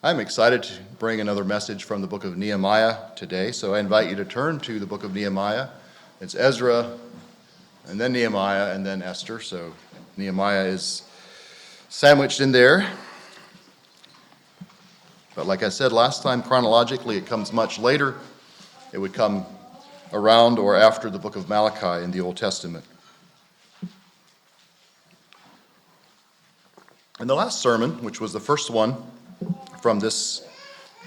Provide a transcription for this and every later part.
I'm excited to bring another message from the book of Nehemiah today, so I invite you to turn to the book of Nehemiah. It's Ezra, and then Nehemiah, and then Esther, so Nehemiah is sandwiched in there. But like I said last time, chronologically it comes much later. It would come around or after the book of Malachi in the Old Testament. In the last sermon, which was the first one from this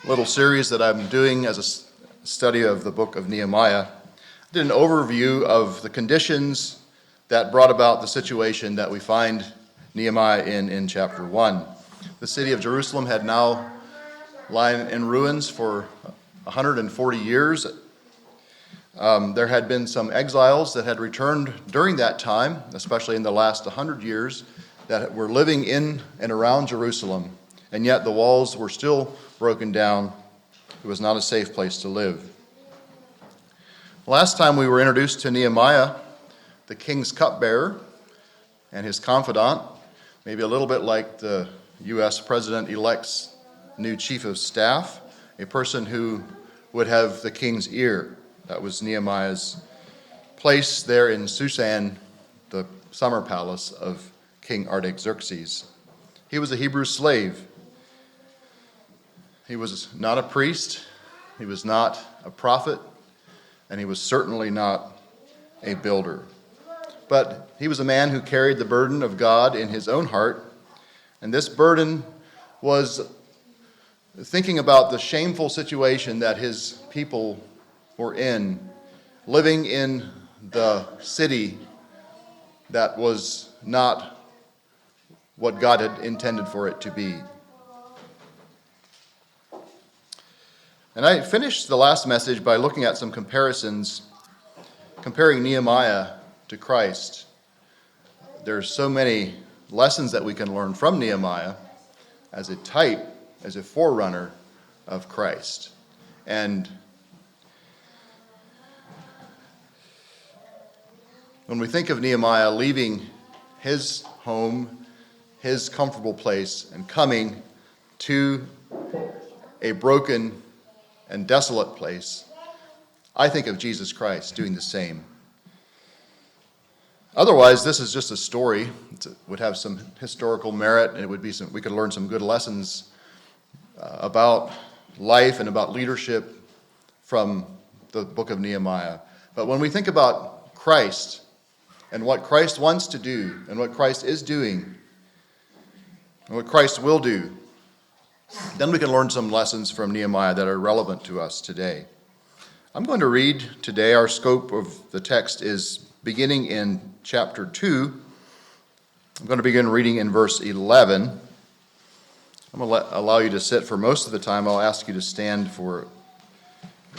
little series that I'm doing as a study of the book of Nehemiah, I did an overview of the conditions that brought about the situation that we find Nehemiah in chapter 1. The city of Jerusalem had now lain in ruins for 140 years. There had been some exiles that had returned during that time, especially in the last 100 years, that were living in and around Jerusalem. And yet the walls were still broken down. It was not a safe place to live. Last time we were introduced to Nehemiah, the king's cupbearer and his confidant, maybe a little bit like the U.S. President-elect's new chief of staff, a person who would have the king's ear. That was Nehemiah's place there in Susan, the summer palace of King Artaxerxes. He was a Hebrew slave. He was not a priest, he was not a prophet, and he was certainly not a builder. But he was a man who carried the burden of God in his own heart, and this burden was thinking about the shameful situation that his people were in, living in the city that was not what God had intended for it to be. And I finished the last message by looking at some comparisons, comparing Nehemiah to Christ. There's so many lessons that we can learn from Nehemiah as a type, as a forerunner of Christ. And when we think of Nehemiah leaving his home, his comfortable place, and coming to a broken and desolate place, I think of Jesus Christ doing the same. Otherwise, this is just a story. It would have some historical merit, and we could learn some good lessons about life and about leadership from the book of Nehemiah. But when we think about Christ and what Christ wants to do and what Christ is doing and what Christ will do, then we can learn some lessons from Nehemiah that are relevant to us today. I'm going to read today. Our scope of the text is beginning in chapter 2. I'm going to begin reading in verse 11. I'm going to allow you to sit for most of the time. I'll ask you to stand for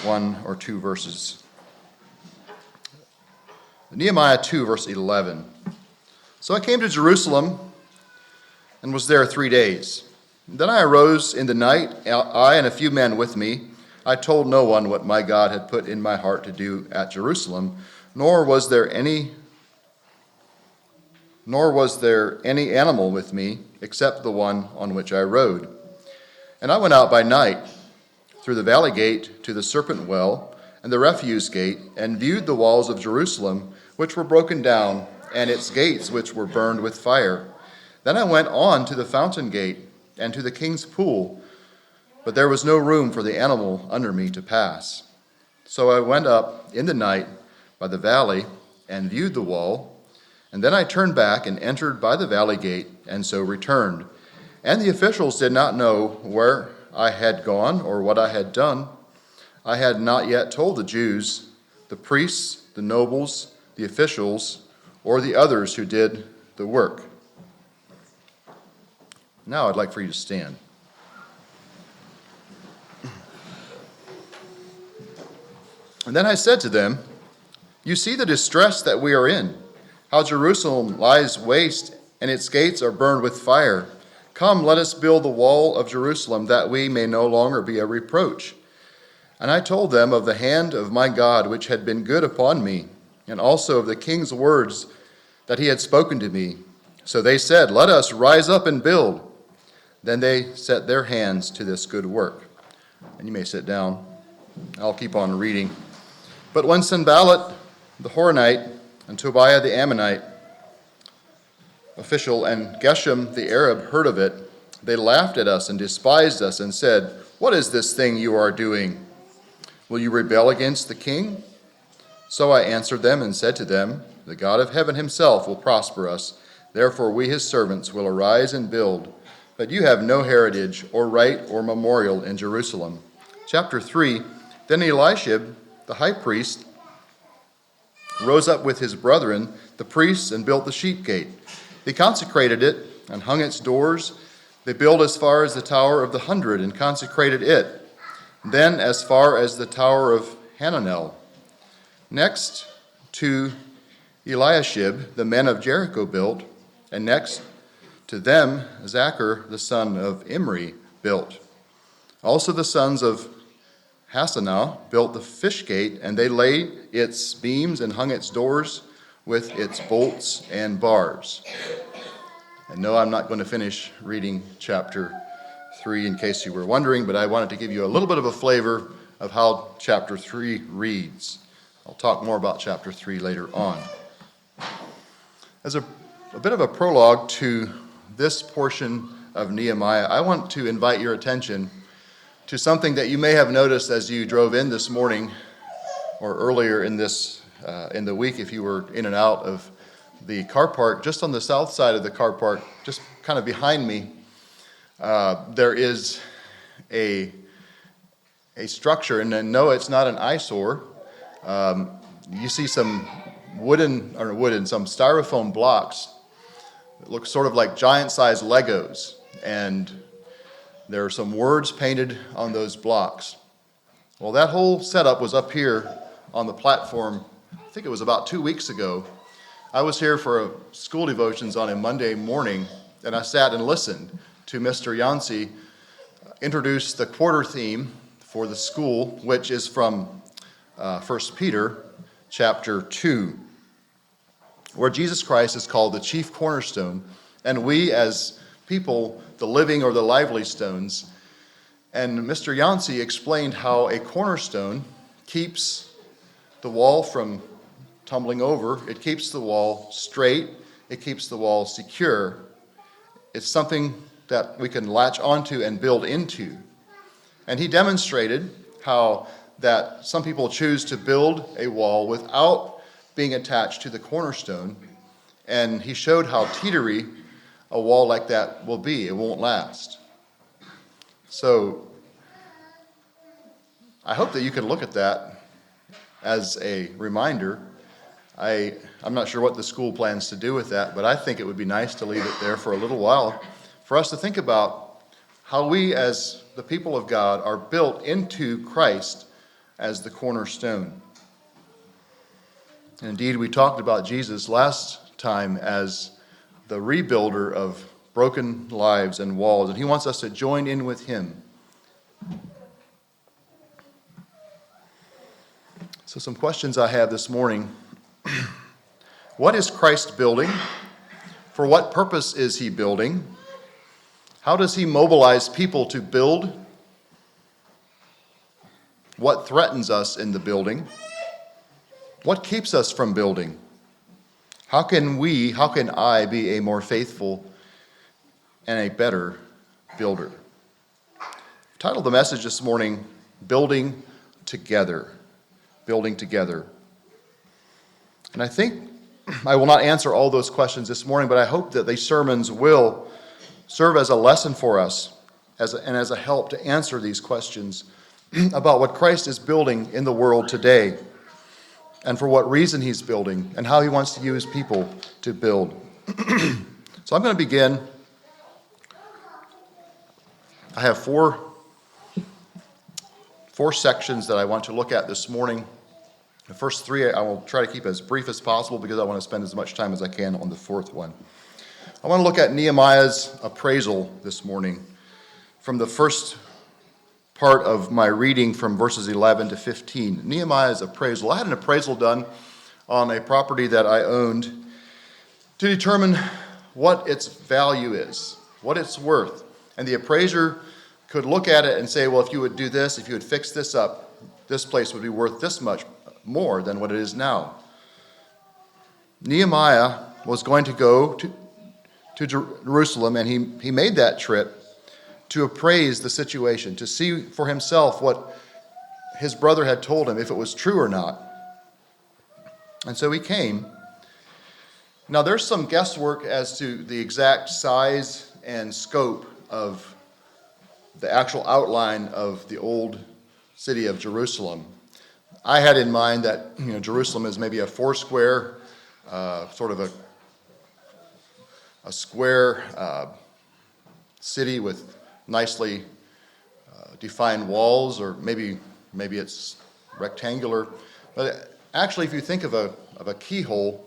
one or two verses. Nehemiah 2, verse 11. So I came to Jerusalem and was there 3 days. Then I arose in the night, I and a few men with me. I told no one what my God had put in my heart to do at Jerusalem, nor was there any animal with me except the one on which I rode. And I went out by night through the valley gate to the serpent well and the refuse gate, and viewed the walls of Jerusalem, which were broken down, and its gates which were burned with fire. Then I went on to the fountain gate and to the king's pool, but there was no room for the animal under me to pass. So I went up in the night by the valley and viewed the wall, and then I turned back and entered by the valley gate, and so returned. And the officials did not know where I had gone or what I had done. I had not yet told the Jews, the priests, the nobles, the officials, or the others who did the work. Now I'd like for you to stand. And then I said to them, "You see the distress that we are in, how Jerusalem lies waste and its gates are burned with fire. Come, let us build the wall of Jerusalem, that we may no longer be a reproach." And I told them of the hand of my God which had been good upon me, and also of the king's words that he had spoken to me. So they said, "Let us rise up and build." Then they set their hands to this good work. And you may sit down. I'll keep on reading. But when Sanballat the Horonite and Tobiah the Ammonite official and Geshem the Arab heard of it, they laughed at us and despised us and said, "What is this thing you are doing? Will you rebel against the king?" So I answered them and said to them, "The God of heaven himself will prosper us. Therefore we his servants will arise and build. But you have no heritage or right or memorial in Jerusalem." Chapter 3, Then Eliashib, the high priest, rose up with his brethren, the priests, and built the sheep gate. They consecrated it and hung its doors. They built as far as the Tower of the 100 and consecrated it. Then as far as the Tower of Hananel. Next to Eliashib, the men of Jericho built, and next to them Zachar, the son of Imri, built. Also the sons of Hassanah built the fish gate, and they laid its beams and hung its doors with its bolts and bars. And no, I'm not going to finish reading chapter 3 in case you were wondering, but I wanted to give you a little bit of a flavor of how chapter 3 reads. I'll talk more about chapter 3 later on. As a bit of a prologue to this portion of Nehemiah, I want to invite your attention to something that you may have noticed as you drove in this morning or earlier in the week if you were in and out of the car park. Just on the south side of the car park, just kind of behind me, there is a structure, and no, it's not an eyesore. You see some some styrofoam blocks that look sort of like giant-sized Legos, and there are some words painted on those blocks. Well, that whole setup was up here on the platform, I think it was about 2 weeks ago. I was here for a school devotions on a Monday morning, and I sat and listened to Mr. Yancey introduce the quarter theme for the school, which is from 1 Peter chapter 2, where Jesus Christ is called the chief cornerstone, and we as people, the living or the lively stones. And Mr. Yancey explained how a cornerstone keeps the wall from tumbling over. It keeps the wall straight. It keeps the wall secure. It's something that we can latch onto and build into. And he demonstrated how that some people choose to build a wall without being attached to the cornerstone. And he showed how teetery a wall like that will be. It won't last. So I hope that you can look at that as a reminder. I'm not sure what the school plans to do with that, but I think it would be nice to leave it there for a little while for us to think about how we as the people of God are built into Christ as the cornerstone. Indeed, we talked about Jesus last time as the rebuilder of broken lives and walls, and he wants us to join in with him. So some questions I have this morning. What is Christ building? For what purpose is he building? How does he mobilize people to build? What threatens us in the building? What keeps us from building? How can I be a more faithful and a better builder? I've titled the message this morning, Building Together. Building Together. And I think I will not answer all those questions this morning, but I hope that these sermons will serve as a lesson for us and as a help to answer these questions about what Christ is building in the world today, and for what reason he's building, and how he wants to use people to build. So I'm going to begin. I have four sections that I want to look at this morning. The first three I will try to keep as brief as possible because I want to spend as much time as I can on the fourth one. I want to look at Nehemiah's appraisal this morning from the first part of my reading from verses 11 to 15. Nehemiah's appraisal. I had an appraisal done on a property that I owned to determine what its value is, what it's worth. And the appraiser could look at it and say, well, if you would do this, if you would fix this up, this place would be worth this much more than what it is now. Nehemiah was going to go to Jerusalem, and he made that trip to appraise the situation, to see for himself what his brother had told him, if it was true or not. And so he came. Now, there's some guesswork as to the exact size and scope of the actual outline of the old city of Jerusalem. I had in mind that Jerusalem is maybe a four-square, sort of a square city with nicely defined walls, or maybe it's rectangular. But actually, if you think of a keyhole,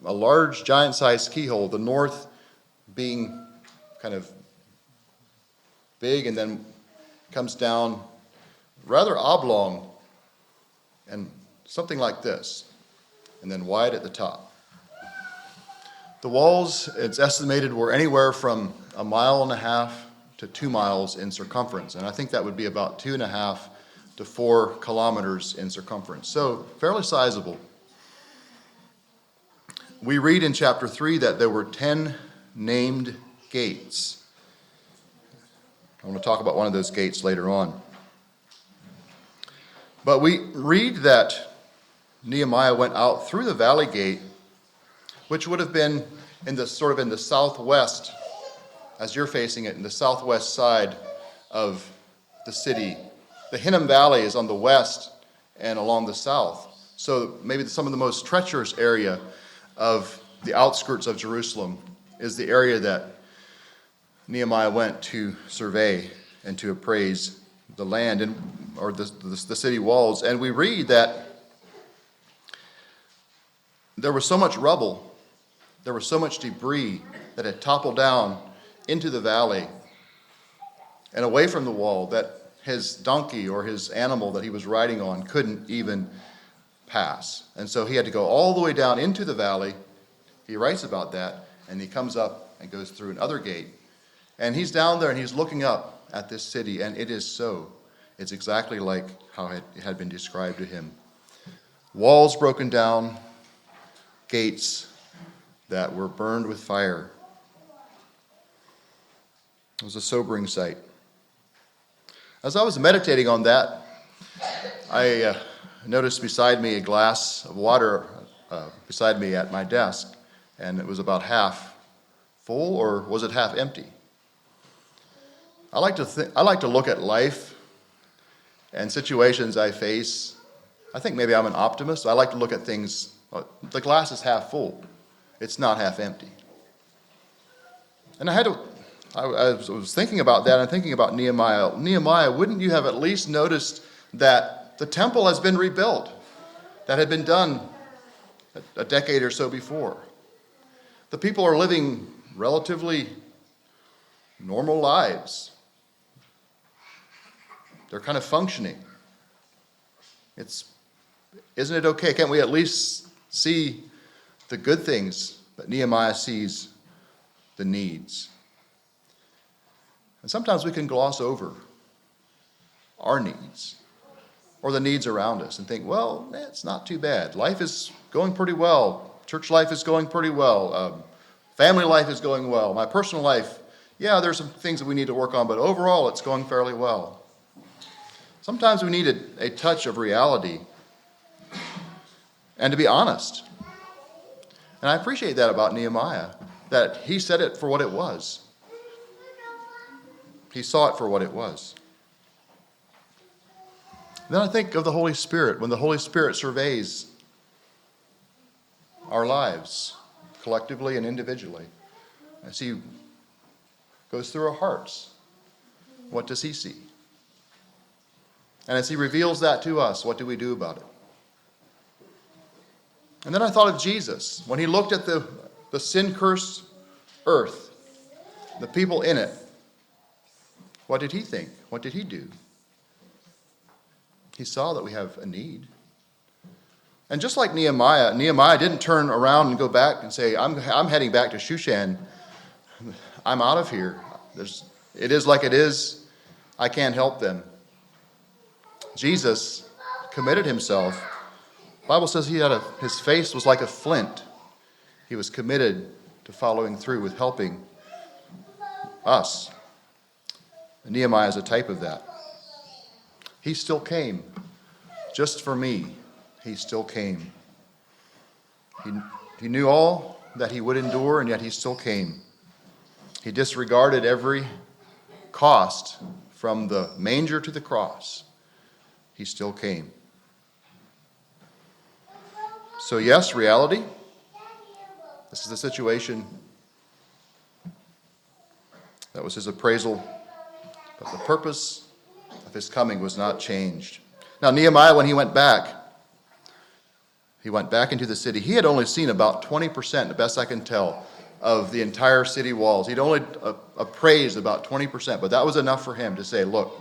a large, giant-sized keyhole, the north being kind of big and then comes down rather oblong and something like this, and then wide at the top. The walls, it's estimated, were anywhere from 1.5 miles to 2 miles in circumference, and I think that would be about 2.5 to 4 kilometers in circumference, so fairly sizable. We read in chapter 3 that there were 10 named gates. I want to talk about one of those gates later on. But we read that Nehemiah went out through the valley gate, which would have been in the southwest, as you're facing it, in the southwest side of the city. The Hinnom Valley is on the west and along the south. So maybe some of the most treacherous area of the outskirts of Jerusalem is the area that Nehemiah went to survey and to appraise the land or the city walls. And we read that there was so much rubble, there was so much debris that had toppled down into the valley and away from the wall that his donkey or his animal that he was riding on couldn't even pass. And so he had to go all the way down into the valley. He writes about that, and he comes up and goes through another gate. And he's down there and he's looking up at this city, and it is so. It's exactly like how it had been described to him. Walls broken down, gates that were burned with fire. It was a sobering sight. As I was meditating on that, I noticed beside me a glass of water beside me at my desk, and it was about half full, or was it half empty? I like to look at life and situations I face. I think maybe I'm an optimist. I like to look at things. The glass is half full. It's not half empty. And I was thinking about that and thinking about Nehemiah. Nehemiah, wouldn't you have at least noticed that the temple has been rebuilt? That had been done a decade or so before. The people are living relatively normal lives. They're kind of functioning. Isn't it okay? Can't we at least see the good things? But Nehemiah sees the needs. And sometimes we can gloss over our needs or the needs around us and think, well, it's not too bad. Life is going pretty well. Church life is going pretty well. Family life is going well. My personal life, yeah, there's some things that we need to work on, but overall it's going fairly well. Sometimes we need a touch of reality and to be honest. And I appreciate that about Nehemiah, that he said it for what it was. He saw it for what it was. Then I think of the Holy Spirit. When the Holy Spirit surveys our lives, collectively and individually, as he goes through our hearts, what does he see? And as he reveals that to us, what do we do about it? And then I thought of Jesus. When he looked at the sin-cursed earth, the people in it, what did he think? What did he do? He saw that we have a need. And just like Nehemiah didn't turn around and go back and say, I'm heading back to Shushan. I'm out of here. it is like it is. I can't help them. Jesus committed himself. The Bible says his face was like a flint. He was committed to following through with helping us. And Nehemiah is a type of that. He still came. Just for me, he still came. He knew all that he would endure, and yet he still came. He disregarded every cost from the manger to the cross. He still came. So yes, reality. This is the situation. That was his appraisal. But the purpose of his coming was not changed. Now, Nehemiah, when he went back into the city. He had only seen about 20%, the best I can tell, of the entire city walls. He'd only appraised about 20%, but that was enough for him to say, look,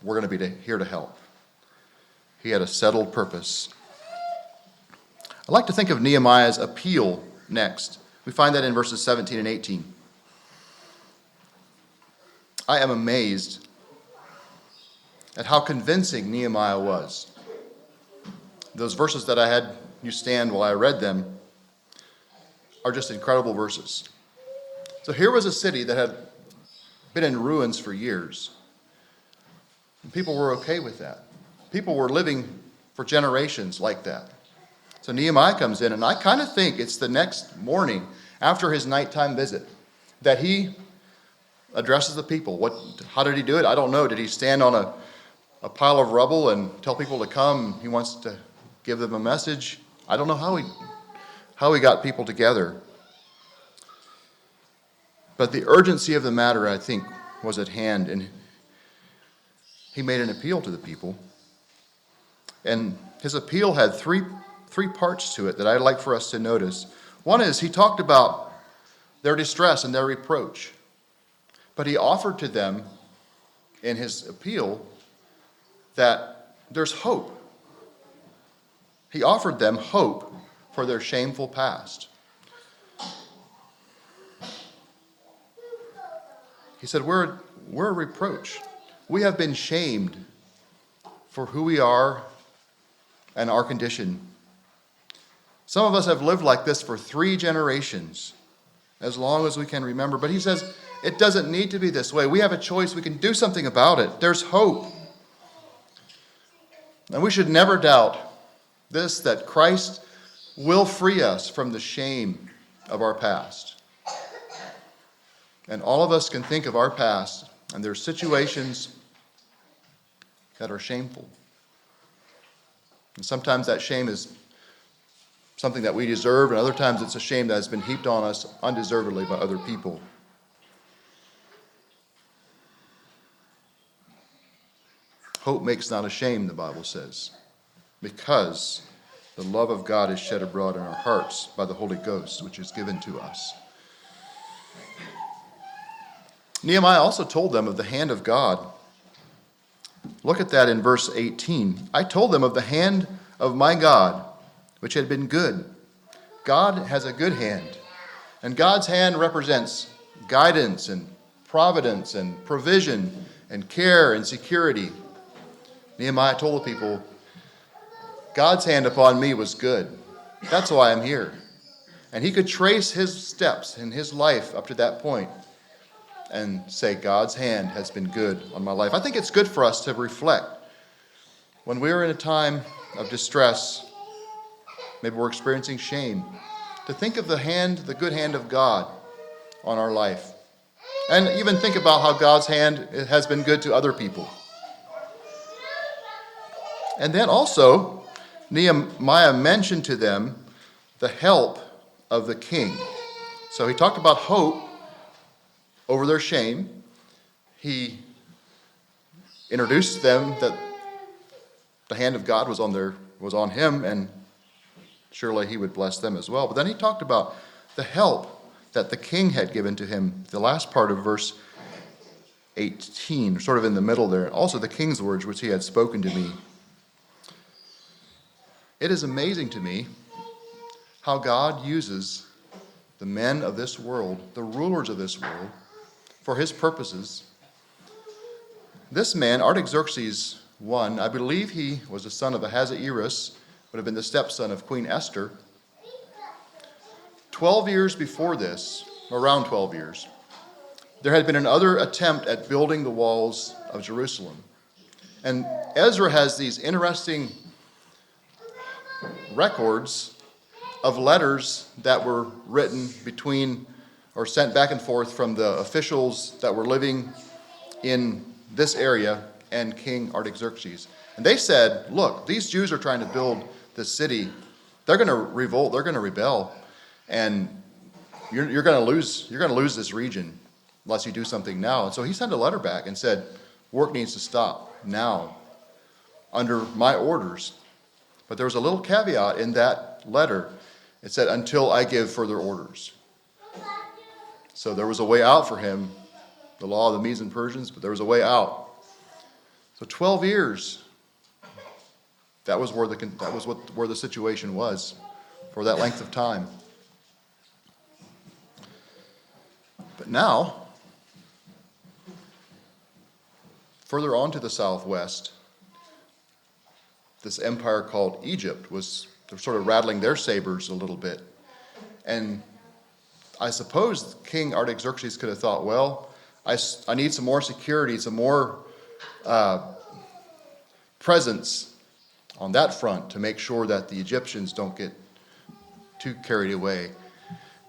we're going to be here to help. He had a settled purpose. I'd like to think of Nehemiah's appeal next. We find that in verses 17 and 18. I am amazed at how convincing Nehemiah was. Those verses that I had you stand while I read them are just incredible verses. So here was a city that had been in ruins for years. And people were okay with that. People were living for generations like that. So Nehemiah comes in, and I kind of think it's the next morning after his nighttime visit that he addresses the people. How did he do it? I don't know. Did he stand on a pile of rubble and tell people to come? He wants to give them a message. I don't know how he got people together. But the urgency of the matter, I think, was at hand, and he made an appeal to the people. And his appeal had three parts to it that I'd like for us to notice. One is he talked about their distress and their reproach. But he offered to them in his appeal that there's hope. He offered them hope for their shameful past. He said, we're a reproach. We have been shamed for who we are and our condition. Some of us have lived like this for 3 generations, as long as we can remember. But he says, it doesn't need to be this way. We have a choice. We can do something about it. There's hope. And we should never doubt this, that Christ will free us from the shame of our past. And all of us can think of our past, and there's situations that are shameful. And sometimes that shame is something that we deserve, and other times it's a shame that has been heaped on us undeservedly by other people. Hope makes not ashamed, the Bible says, because the love of God is shed abroad in our hearts by the Holy Ghost, which is given to us. Nehemiah also told them of the hand of God. Look at that in verse 18. I told them of the hand of my God, which had been good. God has a good hand. And God's hand represents guidance and providence and provision and care and security. Nehemiah told the people, God's hand upon me was good. That's why I'm here. And he could trace his steps in his life up to that point and say, God's hand has been good on my life. I think it's good for us to reflect. When we're in a time of distress, maybe we're experiencing shame, to think of the good hand of God on our life. And even think about how God's hand has been good to other people. And then also, Nehemiah mentioned to them the help of the king. So he talked about hope over their shame. He introduced them that the hand of God was on him, and surely he would bless them as well. But then he talked about the help that the king had given to him. The last part of verse 18, sort of in the middle there. Also the king's words which he had spoken to me. It is amazing to me how God uses the men of this world, the rulers of this world, for his purposes. This man, Artaxerxes I, I believe he was the son of Ahasuerus, would have been the stepson of Queen Esther. 12 years before this, around 12 years, there had been another attempt at building the walls of Jerusalem. And Ezra has these interesting records of letters that were written between or sent back and forth from the officials that were living in this area and King Artaxerxes. And they said, look, these Jews are trying to build this city. They're going to revolt. They're going to rebel. And you're going to lose this region unless you do something now. And so he sent a letter back and said, work needs to stop now under my orders. But there was a little caveat in that letter. It said, until I give further orders. So there was a way out for him, the law of the Medes and Persians, but there was a way out. So 12 years, that was where the situation was for that length of time. But now, further on to the southwest, this empire called Egypt was sort of rattling their sabers a little bit. And I suppose King Artaxerxes could have thought, well, I need some more security, some more presence on that front to make sure that the Egyptians don't get too carried away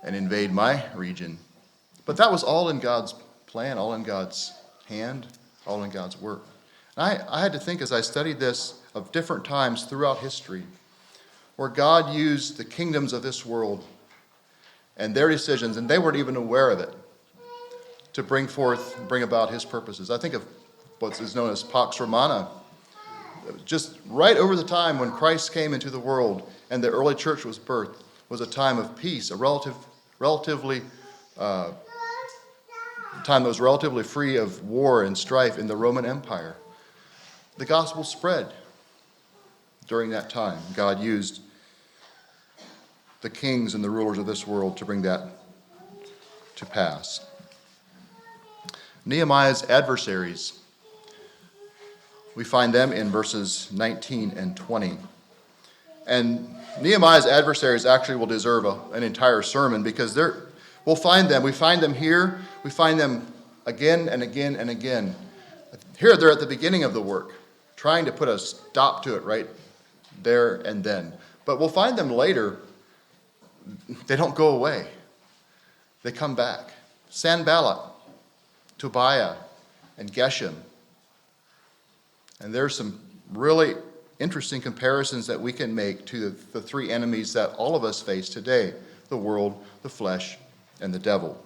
and invade my region. But that was all in God's plan, all in God's hand, all in God's work. And I had to think as I studied this of different times throughout history where God used the kingdoms of this world and their decisions, and they weren't even aware of it, to bring about his purposes. I think of what is known as Pax Romana. Just right over the time when Christ came into the world and the early church was birthed was a time of peace, a relatively time that was relatively free of war and strife in the Roman Empire. The gospel spread during that time. God used the kings and the rulers of this world to bring that to pass. Nehemiah's adversaries, we find them in verses 19 and 20. And Nehemiah's adversaries actually will deserve an entire sermon because we find them here, we find them again and again and again. Here they're at the beginning of the work, trying to put a stop to it right there and then. But we'll find them later. They don't go away. They come back. Sanballat, Tobiah, and Geshem. And there's some really interesting comparisons that we can make to the three enemies that all of us face today: the world, the flesh, and the devil.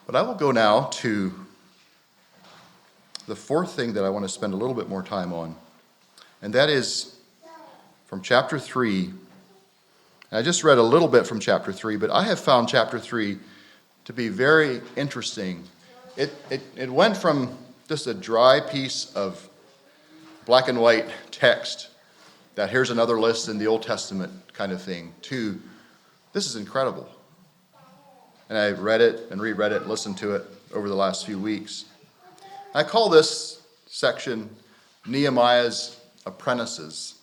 But I will go now to the fourth thing that I want to spend a little bit more time on, and that is from chapter 3. And I just read a little bit from chapter 3, but I have found chapter 3 to be very interesting. It went from just a dry piece of black and white text that here's another list in the Old Testament kind of thing to this is incredible. And I read it and reread it, listened to it over the last few weeks. I call this section Nehemiah's apprentices.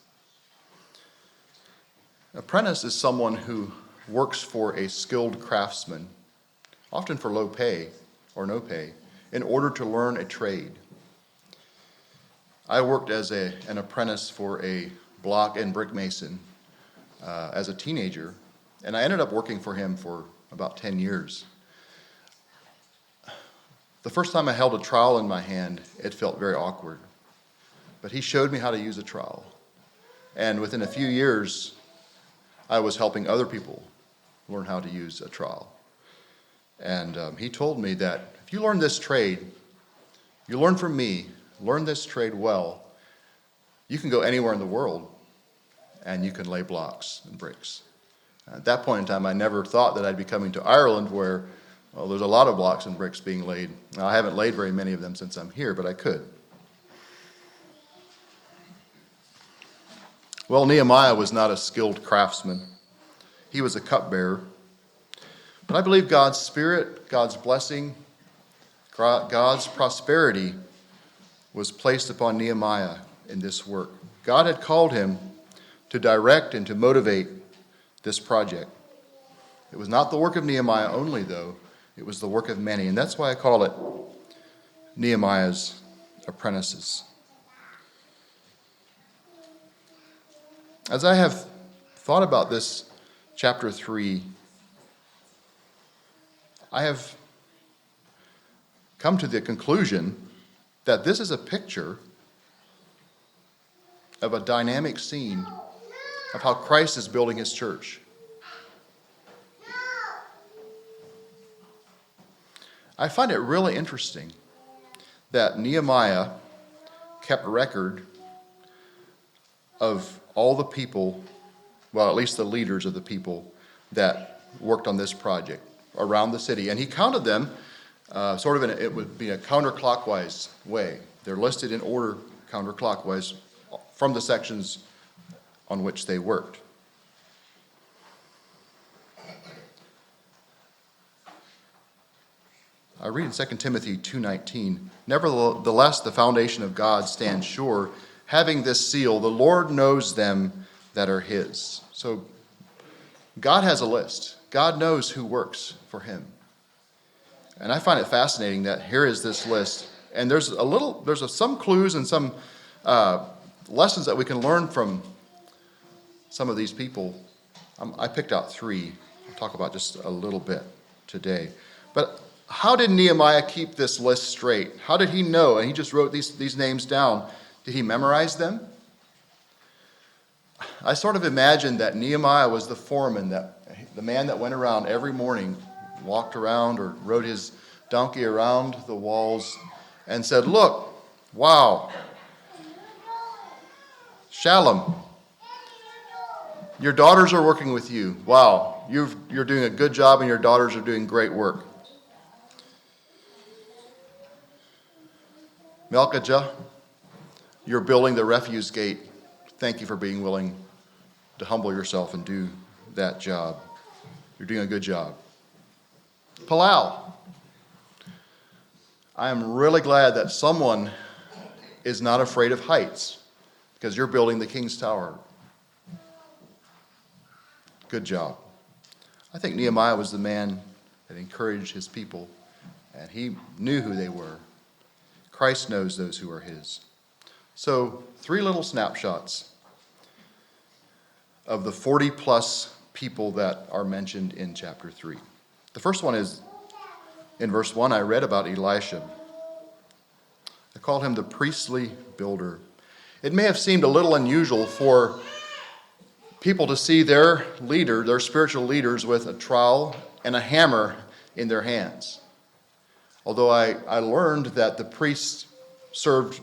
Apprentice is someone who works for a skilled craftsman, often for low pay or no pay, in order to learn a trade. I worked as an apprentice for a block and brick mason as a teenager, and I ended up working for him for about 10 years. The first time I held a trowel in my hand, it felt very awkward. But he showed me how to use a trowel. And within a few years, I was helping other people learn how to use a trowel. And he told me that if you learn this trade, you learn from me, learn this trade well, you can go anywhere in the world and you can lay blocks and bricks. At that point in time, I never thought that I'd be coming to Ireland where, well, there's a lot of blocks and bricks being laid. Now, I haven't laid very many of them since I'm here, but I could. Well, Nehemiah was not a skilled craftsman. He was a cupbearer. But I believe God's Spirit, God's blessing, God's prosperity was placed upon Nehemiah in this work. God had called him to direct and to motivate this project. It was not the work of Nehemiah only, though. It was the work of many. And that's why I call it Nehemiah's apprentices. As I have thought about this chapter 3, I have come to the conclusion that this is a picture of a dynamic scene of how Christ is building his church. I find it really interesting that Nehemiah kept record of all the people, well, at least the leaders of the people that worked on this project around the city. And he counted them it would be a counterclockwise way. They're listed in order counterclockwise from the sections on which they worked. I read in 2 Timothy 2:19, "Nevertheless, the foundation of God stands sure, having this seal, the Lord knows them that are his." So God has a list. God knows who works for him. And I find it fascinating that here is this list, and there's some clues and some lessons that we can learn from some of these people. I picked out 3. I'll talk about just a little bit today. But how did Nehemiah keep this list straight? How did he know? And he just wrote these names down. Did he memorize them? I sort of imagined that Nehemiah was the foreman, the man that went around every morning, walked around or rode his donkey around the walls and said, "Look, wow, Shalom, your daughters are working with you. Wow, you're doing a good job and your daughters are doing great work. Melchijah, you're building the refuse gate. Thank you for being willing to humble yourself and do that job. You're doing a good job. Palau, I am really glad that someone is not afraid of heights because you're building the King's Tower. Good job." I think Nehemiah was the man that encouraged his people, and he knew who they were. Christ knows those who are his. So 3 little snapshots of the 40-plus people that are mentioned in chapter 3. The first one is, in verse 1, I read about Elisha. I call him the priestly builder. It may have seemed a little unusual for people to see their leader, their spiritual leaders, with a trowel and a hammer in their hands. Although I learned that the priests served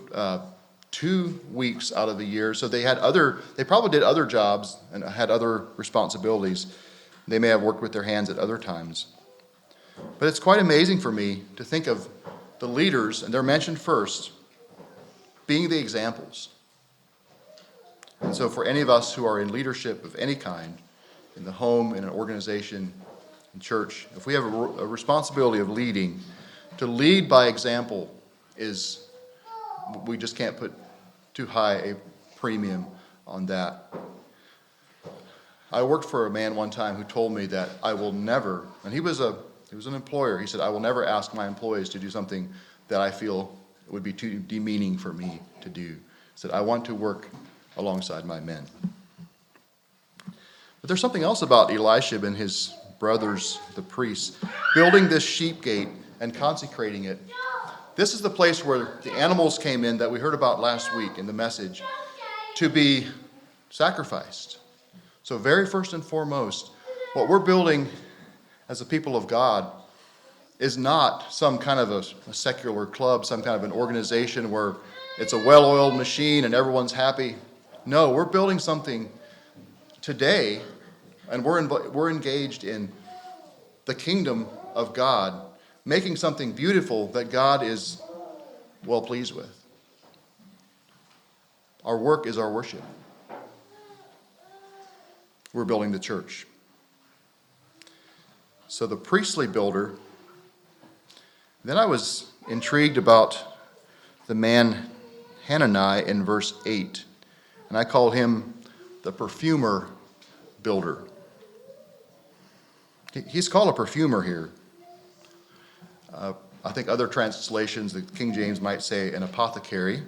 2 weeks out of the year, so they probably did other jobs and had other responsibilities. They may have worked with their hands at other times. But it's quite amazing for me to think of the leaders, and they're mentioned first, being the examples. And so for any of us who are in leadership of any kind, in the home, in an organization, in church, if we have a responsibility of leading, to lead by example we just can't put too high a premium on that. I worked for a man one time who told me that I will never, and he was an employer, he said, I will never ask my employees to do something that I feel would be too demeaning for me to do. He said, I want to work alongside my men. But there's something else about Elisha and his brothers, the priests, building this sheep gate and consecrating it. This is the place where the animals came in that we heard about last week in the message to be sacrificed. So very first and foremost, what we're building as a people of God is not some kind of a secular club, some kind of an organization where it's a well-oiled machine and everyone's happy. No, we're building something today, and we're engaged in the kingdom of God, making something beautiful that God is well pleased with. Our work is our worship. We're building the church. So the priestly builder. Then I was intrigued about the man Hanani in verse 8, and I called him the perfumer builder. He's called a perfumer here. I think other translations, the King James might say an apothecary.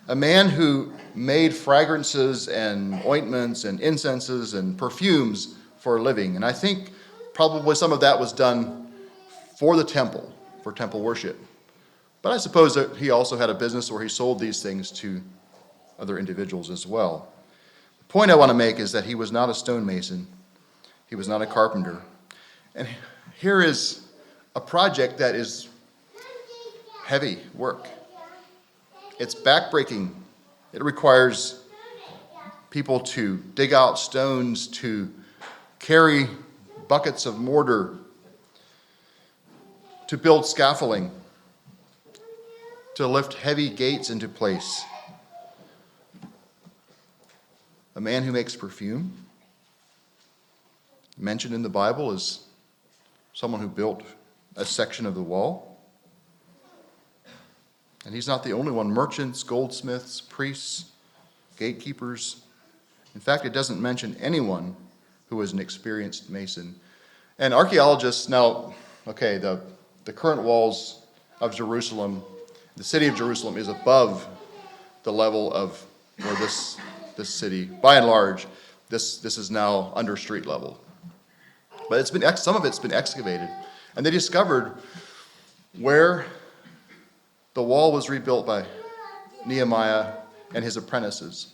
A man who made fragrances and ointments and incenses and perfumes for a living. And I think probably some of that was done for the temple, for temple worship. But I suppose that he also had a business where he sold these things to other individuals as well. The point I want to make is that he was not a stonemason. He was not a carpenter. And here is a project that is heavy work. It's backbreaking. It requires people to dig out stones, to carry buckets of mortar, to build scaffolding, to lift heavy gates into place. A man who makes perfume, mentioned in the Bible as someone who built a section of the wall. And he's not the only one. Merchants, goldsmiths, priests, gatekeepers. In fact, it doesn't mention anyone who was an experienced mason. And archaeologists now, the current walls of Jerusalem, the city of Jerusalem is above the level of where this city, by and large, this is now under street level. But some of it's been excavated. And they discovered where the wall was rebuilt by Nehemiah and his apprentices.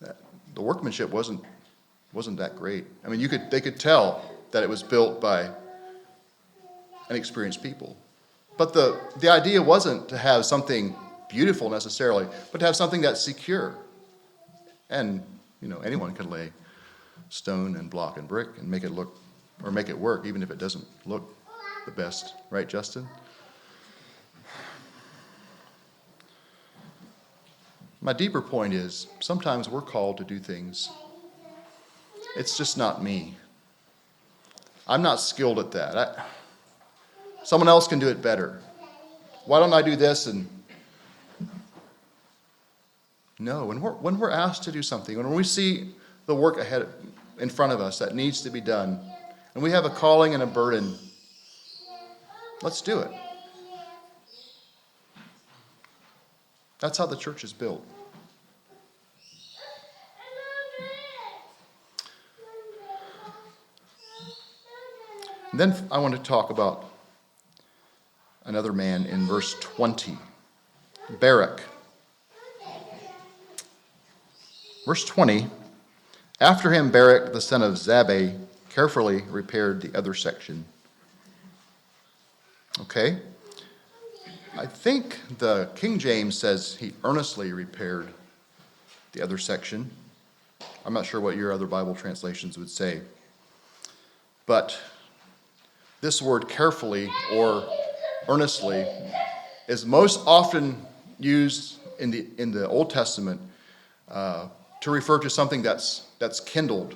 The workmanship wasn't that great. I mean, they could tell that it was built by inexperienced people. But the idea wasn't to have something beautiful necessarily, but to have something that's secure. And, anyone can lay stone and block and brick and make it work, even if it doesn't look the best. Right, Justin? My deeper point is, sometimes we're called to do things. It's just not me. I'm not skilled at that. Someone else can do it better. Why don't I do this? And no, when we're asked to do something, when we see the work ahead in front of us that needs to be done, and we have a calling and a burden, let's do it. That's how the church is built. And then I want to talk about another man in verse 20, Barak. Verse 20, after him Barak the son of Zabbai carefully repaired the other section. Okay? I think the King James says he earnestly repaired the other section. I'm not sure what your other Bible translations would say. But this word carefully or earnestly is most often used in the Old Testament to refer to something that's kindled,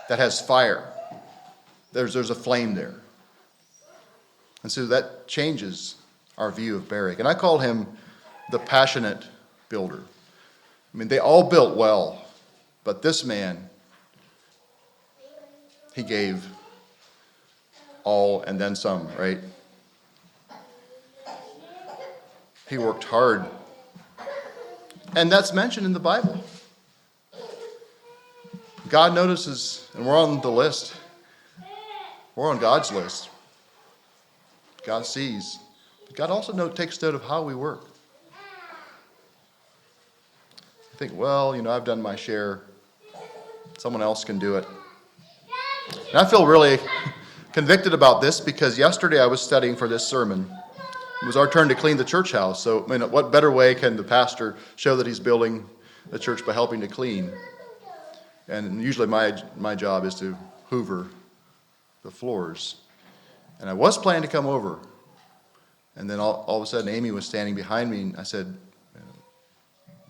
that has fire. There's a flame there. And so that changes our view of Barak. And I call him the passionate builder. I mean, they all built well, but this man, he gave all and then some, right? He worked hard. And that's mentioned in the Bible. God notices, and we're on the list. We're on God's list. God sees. But God also takes note of how we work. I think, I've done my share. Someone else can do it. And I feel really convicted about this because yesterday I was studying for this sermon. It was our turn to clean the church house. So, what better way can the pastor show that he's building the church by helping to clean? And usually my job is to hoover the floors. And I was planning to come over. And then all of a sudden Amy was standing behind me and I said,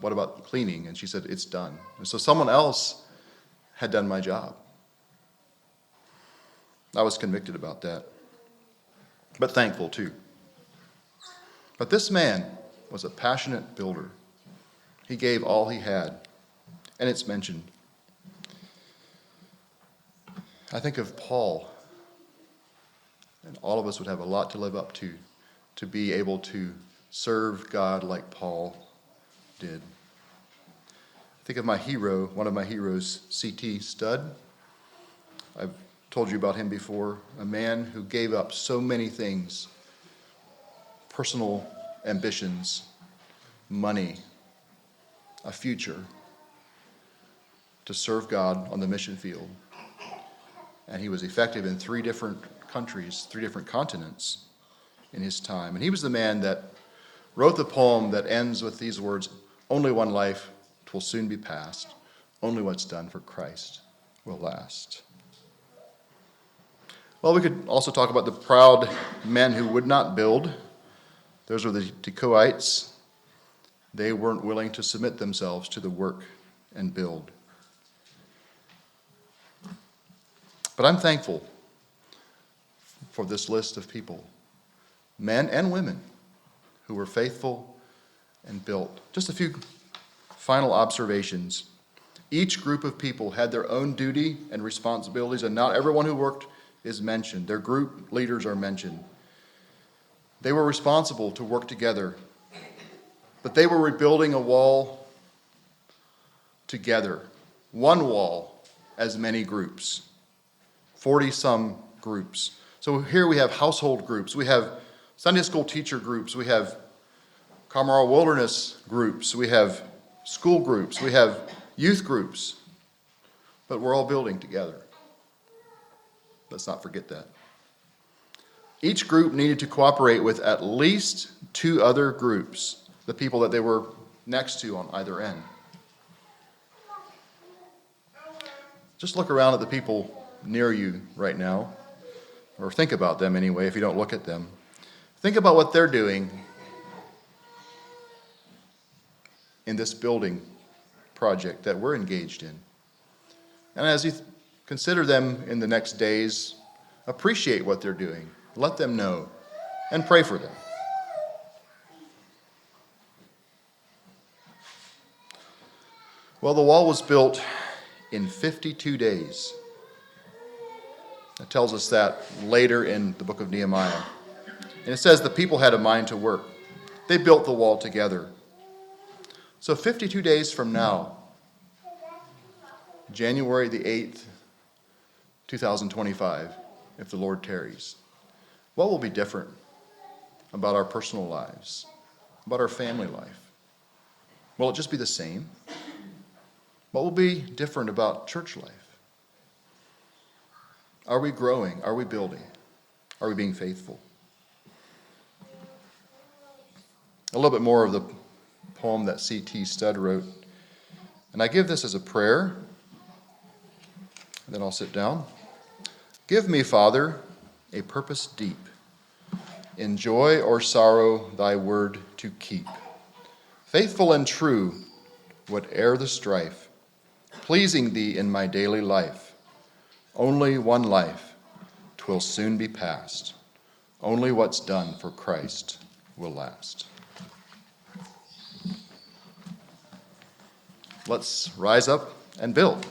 what about cleaning? And she said, it's done. And so someone else had done my job. I was convicted about that, but thankful too. But this man was a passionate builder. He gave all he had, and it's mentioned. I think of Paul, and all of us would have a lot to live up to be able to serve God like Paul did. I think of my hero, one of my heroes, C.T. Studd. I've told you about him before, a man who gave up so many things, personal ambitions, money, a future, to serve God on the mission field. And he was effective in 3 different countries, 3 different continents in his time. And he was the man that wrote the poem that ends with these words, "Only one life, 'twill soon be past. Only what's done for Christ will last." Well, we could also talk about the proud men who would not build. Those were the Tekoites. They weren't willing to submit themselves to the work and build. But I'm thankful for this list of people, men and women, who were faithful and built. Just a few final observations. Each group of people had their own duty and responsibilities, and not everyone who worked is mentioned. Their group leaders are mentioned. They were responsible to work together, but they were rebuilding a wall together. One wall as many groups. 40-some groups. So here we have household groups. We have Sunday school teacher groups. We have Carmel Wilderness groups. We have school groups. We have youth groups. But we're all building together. Let's not forget that. Each group needed to cooperate with at least 2 other groups, the people that they were next to on either end. Just look around at the people near you right now, or think about them anyway if you don't look at them. Think about what they're doing in this building project that we're engaged in. And as you consider them in the next days, appreciate what they're doing, let them know, and pray for them. Well, the wall was built in 52 days. It tells us that later in the book of Nehemiah. And it says the people had a mind to work. They built the wall together. So 52 days from now, January the 8th, 2025, if the Lord tarries, what will be different about our personal lives, about our family life? Will it just be the same? What will be different about church life? Are we growing? Are we building? Are we being faithful? A little bit more of the poem that C.T. Studd wrote. And I give this as a prayer, and then I'll sit down. Give me, Father, a purpose deep, in joy or sorrow thy word to keep. Faithful and true, whate'er the strife, pleasing thee in my daily life. Only one life, 'twill soon be past. Only what's done for Christ will last. Let's rise up and build.